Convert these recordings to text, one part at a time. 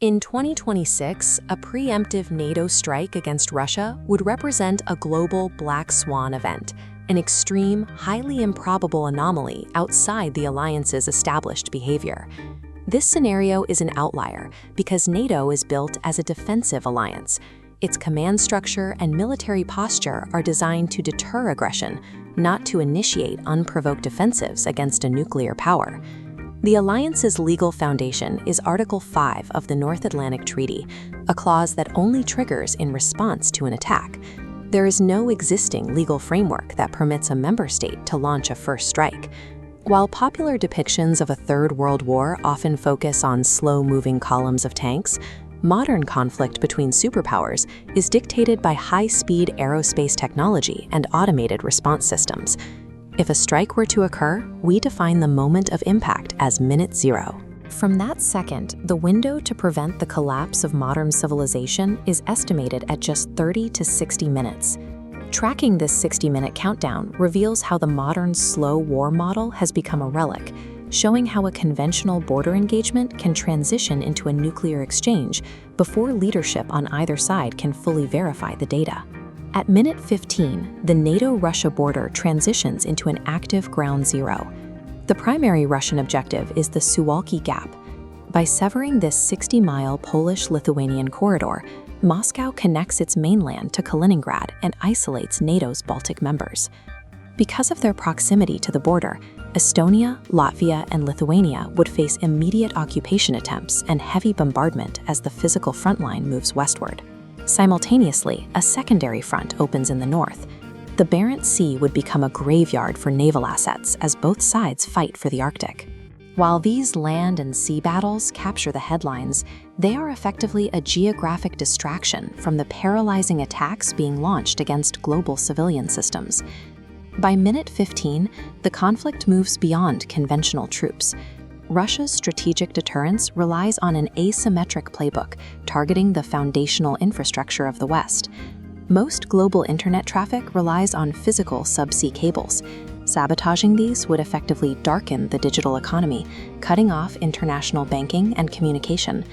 In 2026, a preemptive NATO strike against Russia would represent a global black swan event, an extreme, highly improbable anomaly outside the alliance's established behavior. This scenario is an outlier because NATO is built as a defensive alliance. Its command structure and military posture are designed to deter aggression, not to initiate unprovoked offensives against a nuclear power. The alliance's legal foundation is Article 5 of the North Atlantic Treaty, a clause that only triggers in response to an attack. There is no existing legal framework that permits a member state to launch a first strike. While popular depictions of a Third World War often focus on slow-moving columns of tanks, modern conflict between superpowers is dictated by high-speed aerospace technology and automated response systems. If a strike were to occur, we define the moment of impact as minute zero. From that second, the window to prevent the collapse of modern civilization is estimated at just 30 to 60 minutes. Tracking this 60-minute countdown reveals how the modern slow war model has become a relic, showing how a conventional border engagement can transition into a nuclear exchange before leadership on either side can fully verify the data. At minute 15, the NATO-Russia border transitions into an active ground zero. The primary Russian objective is the Suwałki Gap. By severing this 60-mile Polish-Lithuanian corridor, Moscow connects its mainland to Kaliningrad and isolates NATO's Baltic members. Because of their proximity to the border, Estonia, Latvia, and Lithuania would face immediate occupation attempts and heavy bombardment as the physical front line moves westward. Simultaneously, a secondary front opens in the north. The Barents Sea would become a graveyard for naval assets as both sides fight for the Arctic. While these land and sea battles capture the headlines, they are effectively a geographic distraction from the paralyzing attacks being launched against global civilian systems. By minute 15, the conflict moves beyond conventional troops. Russia's strategic deterrence relies on an asymmetric playbook targeting the foundational infrastructure of the West. Most global internet traffic relies on physical subsea cables. Sabotaging these would effectively darken the digital economy, cutting off international banking and communication.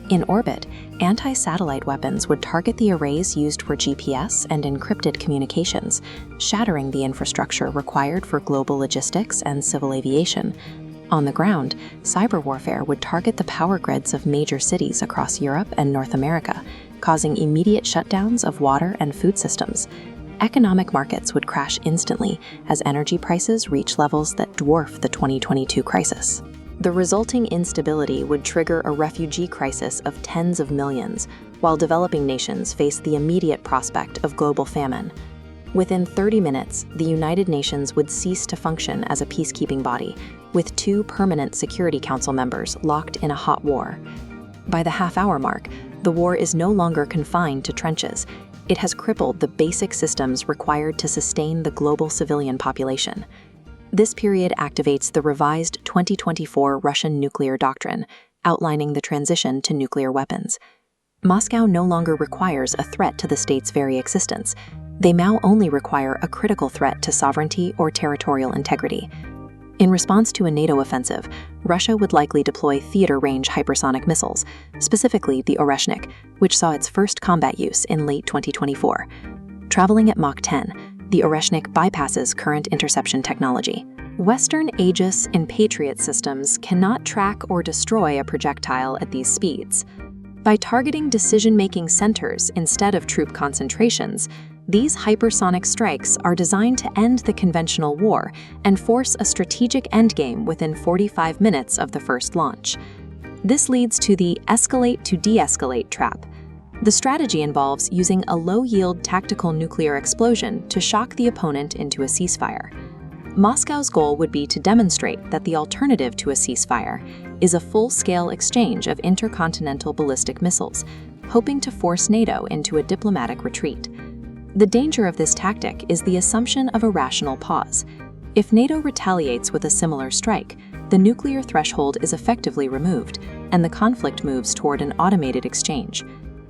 In orbit, anti-satellite weapons would target the arrays used for GPS and encrypted communications, shattering the infrastructure required for global logistics and civil aviation. On the ground, cyber warfare would target the power grids of major cities across Europe and North America, causing immediate shutdowns of water and food systems. Economic markets would crash instantly as energy prices reach levels that dwarf the 2022 crisis. The resulting instability would trigger a refugee crisis of tens of millions, while developing nations face the immediate prospect of global famine. Within 30 minutes, the United Nations would cease to function as a peacekeeping body, with 2 permanent Security Council members locked in a hot war. By the half-hour mark, the war is no longer confined to trenches. It has crippled the basic systems required to sustain the global civilian population. This period activates the revised 2024 Russian nuclear doctrine, outlining the transition to nuclear weapons. Moscow no longer requires a threat to the state's very existence. They now only require a critical threat to sovereignty or territorial integrity. In response to a NATO offensive, Russia would likely deploy theater-range hypersonic missiles, specifically the Oreshnik, which saw its first combat use in late 2024. Traveling at Mach 10, the Oreshnik bypasses current interception technology. Western Aegis and Patriot systems cannot track or destroy a projectile at these speeds. By targeting decision-making centers instead of troop concentrations, these hypersonic strikes are designed to end the conventional war and force a strategic endgame within 45 minutes of the first launch. This leads to the escalate to de-escalate trap. The strategy involves using a low-yield tactical nuclear explosion to shock the opponent into a ceasefire. Moscow's goal would be to demonstrate that the alternative to a ceasefire is a full-scale exchange of intercontinental ballistic missiles, hoping to force NATO into a diplomatic retreat. The danger of this tactic is the assumption of a rational pause. If NATO retaliates with a similar strike, the nuclear threshold is effectively removed, and the conflict moves toward an automated exchange.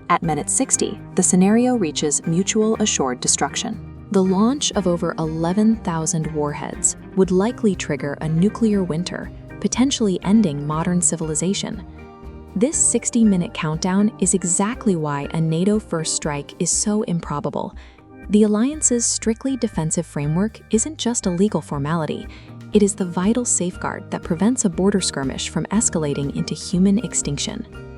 At minute 60, the scenario reaches mutual assured destruction. The launch of over 11,000 warheads would likely trigger a nuclear winter, potentially ending modern civilization. This 60-minute countdown is exactly why a NATO first strike is so improbable. The alliance's strictly defensive framework isn't just a legal formality. It is the vital safeguard that prevents a border skirmish from escalating into human extinction.